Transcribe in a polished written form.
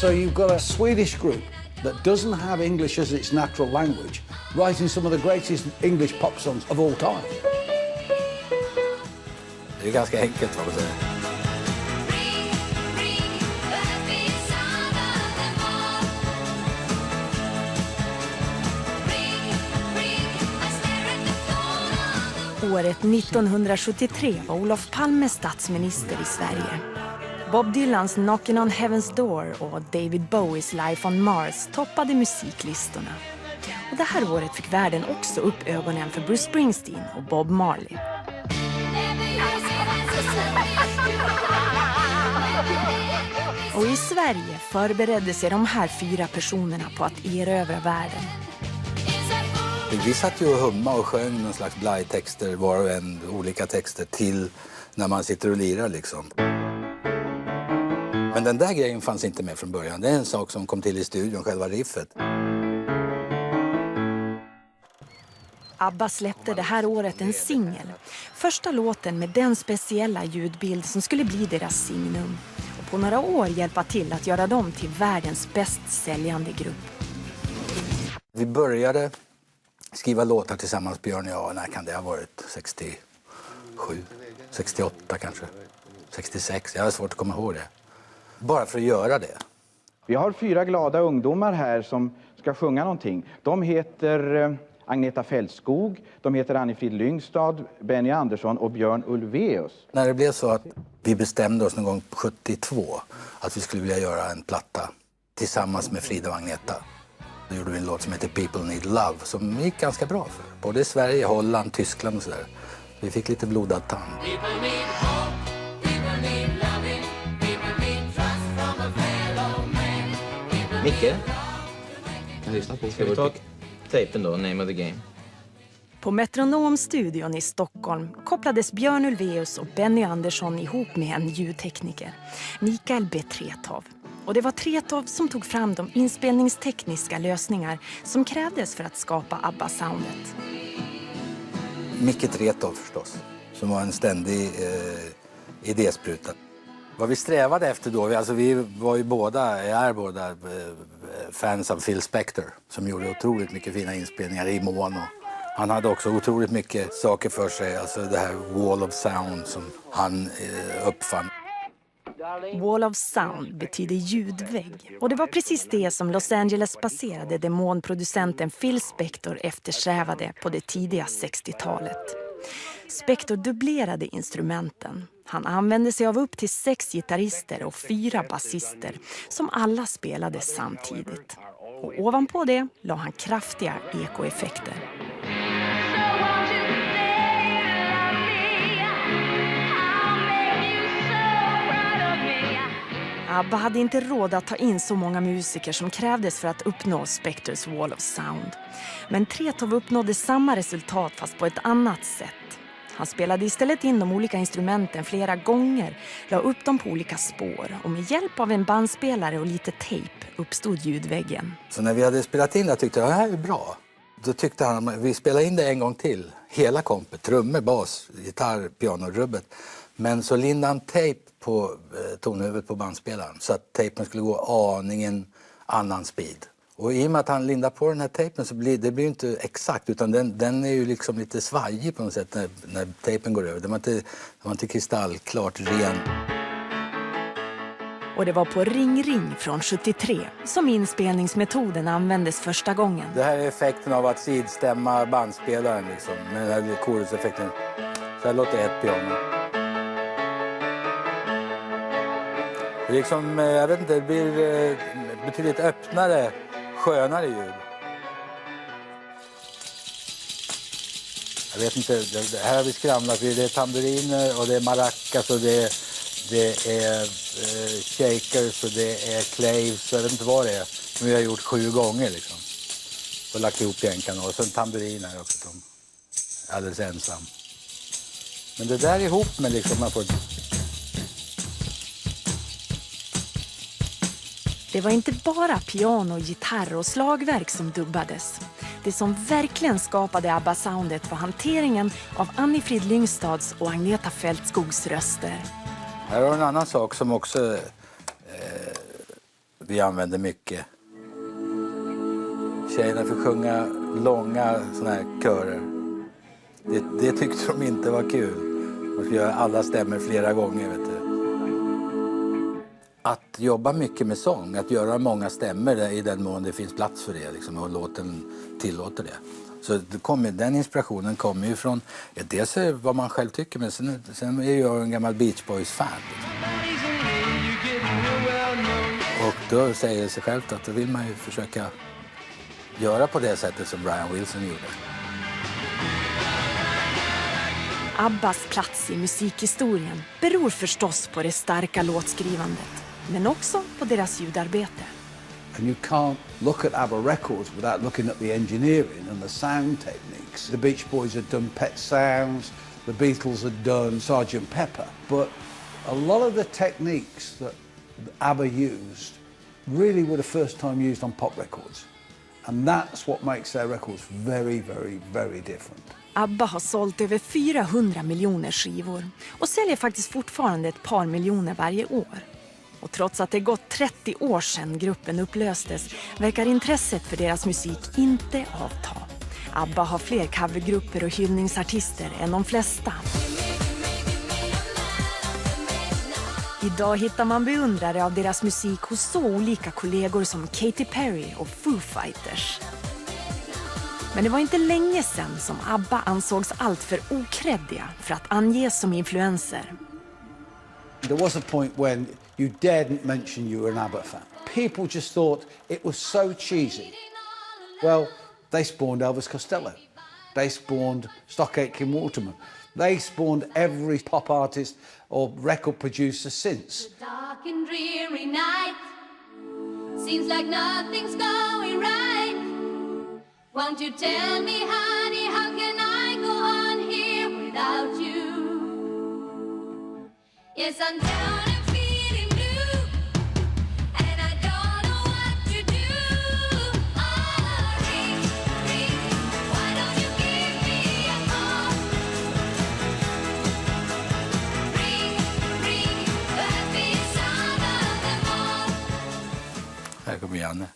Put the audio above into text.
So you've got a Swedish group that doesn't have English as its natural language, writing some of the greatest English pop songs of all time. Det är ganska enkelt, vad man säger. Året 1973 var Olof Palme statsminister i Sverige. Bob Dylans Knockin' on Heaven's Door och David Bowies Life on Mars toppade musiklistorna. Och det här året fick världen också upp ögonen för Bruce Springsteen och Bob Marley. Och i Sverige förberedde sig de här 4 personerna på att erövra världen. Vi satt ju och humma och sjöng någon slags blajtexter, var och en olika texter till när man sitter och lirar liksom. Men den där grejen fanns inte med från början. Det är en sak som kom till i studion, själva riffet. ABBA släppte det här året en singel. Första låten med den speciella ljudbild som skulle bli deras signum. Och på några år hjälpa till att göra dem till världens bäst säljande grupp. Vi började skriva låtar tillsammans, Björn och jag. När kan det ha varit? 67, 68 kanske. 66, jag har svårt att komma ihåg det. Bara för att göra det. Vi har 4 glada ungdomar här som ska sjunga någonting. De heter Agneta Fältskog, de heter Anni-Frid Lyngstad, Benny Andersson och Björn Ulvaeus. När det blev så att vi bestämde oss någon gång 72 att vi skulle vilja göra en platta tillsammans med Frida och Agneta. Då gjorde vi en låt som heter People Need Love som gick ganska bra för både Sverige, Holland, Tyskland och sådär. Vi fick lite blodad tand. Micke, jag lyssnar på. Ska vi ta tejpen då, Name of the Game? På Metronomstudion i Stockholm kopplades Björn Ulvaeus och Benny Andersson ihop med en ljudtekniker, Mikael B. Tretow. Och det var Tretow som tog fram de inspelningstekniska lösningar som krävdes för att skapa ABBA-soundet. Micke Tretow förstås, som var en ständig idéspruta. Vad vi strävade efter då, vi var ju är båda fans av Phil Spector som gjorde otroligt mycket fina inspelningar i mono. Han hade också otroligt mycket saker för sig, alltså det här Wall of Sound som han uppfann. Wall of Sound betyder ljudvägg. Och det var precis det som Los Angeles-baserade demonproducenten Phil Spector eftersträvade på det tidiga 60-talet. Spector dubblerade instrumenten. Han använde sig av upp till 6 gitarrister och 4 basister som alla spelade samtidigt. Och ovanpå det la han kraftiga ekoeffekter. ABBA hade inte råd att ta in så många musiker som krävdes för att uppnå Spectors Wall of Sound. Men Tretow uppnådde samma resultat fast på ett annat sätt. Han spelade istället in de olika instrumenten flera gånger, la upp dem på olika spår och med hjälp av en bandspelare och lite tejp uppstod ljudväggen. Så när vi hade spelat in det tyckte jag det här är bra. Då tyckte han att vi spelar in det en gång till. Hela kompet, trummor, bas, gitarr, piano, rubbet. Men så lindade han tejp på tonhuvudet på bandspelaren så att tejpen skulle gå aningen annan speed. Och i och med att han lindar på den här tejpen så blir det blir inte exakt utan den är ju liksom lite svajig på något sätt när tejpen går över. Det var inte kristallklart ren. Och det var på Ring Ring från 73 som inspelningsmetoden användes första gången. Det här är effekten av att sidstämma bandspelaren liksom, med den här choruseffekten. Så här låter ett piano. Det liksom, jag vet inte, det blir betydligt öppnare, skönare ljud. Jag vet inte, här har vi skramlat, det är tamburiner och det är maracas och det är shakers och det är claves, jag vet inte vad det är. Men vi har gjort 7 gånger liksom. Och lagt ihop i en kanal. Och så en tamburin här också som alldeles ensam. Men det där ihop med liksom man får... Det var inte bara piano, gitarr och slagverk som dubbades. Det som verkligen skapade ABBA-soundet var hanteringen av Anni-Frid Lyngstads och Agneta Fältskogs röster. Här har en annan sak som också vi använde mycket. Tjejerna fick sjunga långa såna här körer. Det tyckte de inte var kul. De skulle göra alla stämmer flera gånger, vet du. Att jobba mycket med sång, att göra många stämmer i den mån det finns plats för det liksom, och låten tillåter det. Så den inspirationen kommer ju från, dels vad man själv tycker, men sen är jag en gammal Beach Boys-fan. Och då säger det sig självt att då vill man ju försöka göra på det sättet som Brian Wilson gjorde. Abbas plats i musikhistorien beror förstås på det starka låtskrivandet, men också på deras ljudarbete. And you can't look at ABBA records without looking at the engineering and the sound techniques. The Beach Boys had done Pet Sounds, the Beatles had done Sgt. Pepper, but a lot of the techniques that ABBA used really were the first time used on pop records. And that's what makes their records very, very, very different. ABBA har sålt över 400 miljoner skivor och säljer faktiskt fortfarande ett par miljoner varje år. Och trots att det gått 30 år sedan gruppen upplöstes verkar intresset för deras musik inte avta. ABBA har fler covergrupper och hyllningsartister än de flesta. Idag hittar man beundrare av deras musik hos så olika kollegor som Katy Perry och Foo Fighters. Men det var inte länge sedan som ABBA ansågs allt för okreddiga för att anges som influenser. There was a point when you daredn't mention you were an ABBA fan. People just thought it was so cheesy. Well, they spawned Elvis Costello. They spawned Stock Aitken Waterman. They spawned every pop artist or record producer since. Dark and dreary night. Seems like nothing's going right. Won't you tell me, honey, how can I go on here without you? Yes, I'm down and feeling blue, and I don't know what to do. Oh, ring, ring, why don't you give me a call? Ring, ring, the happiest sound of them all. Här kommer Janne.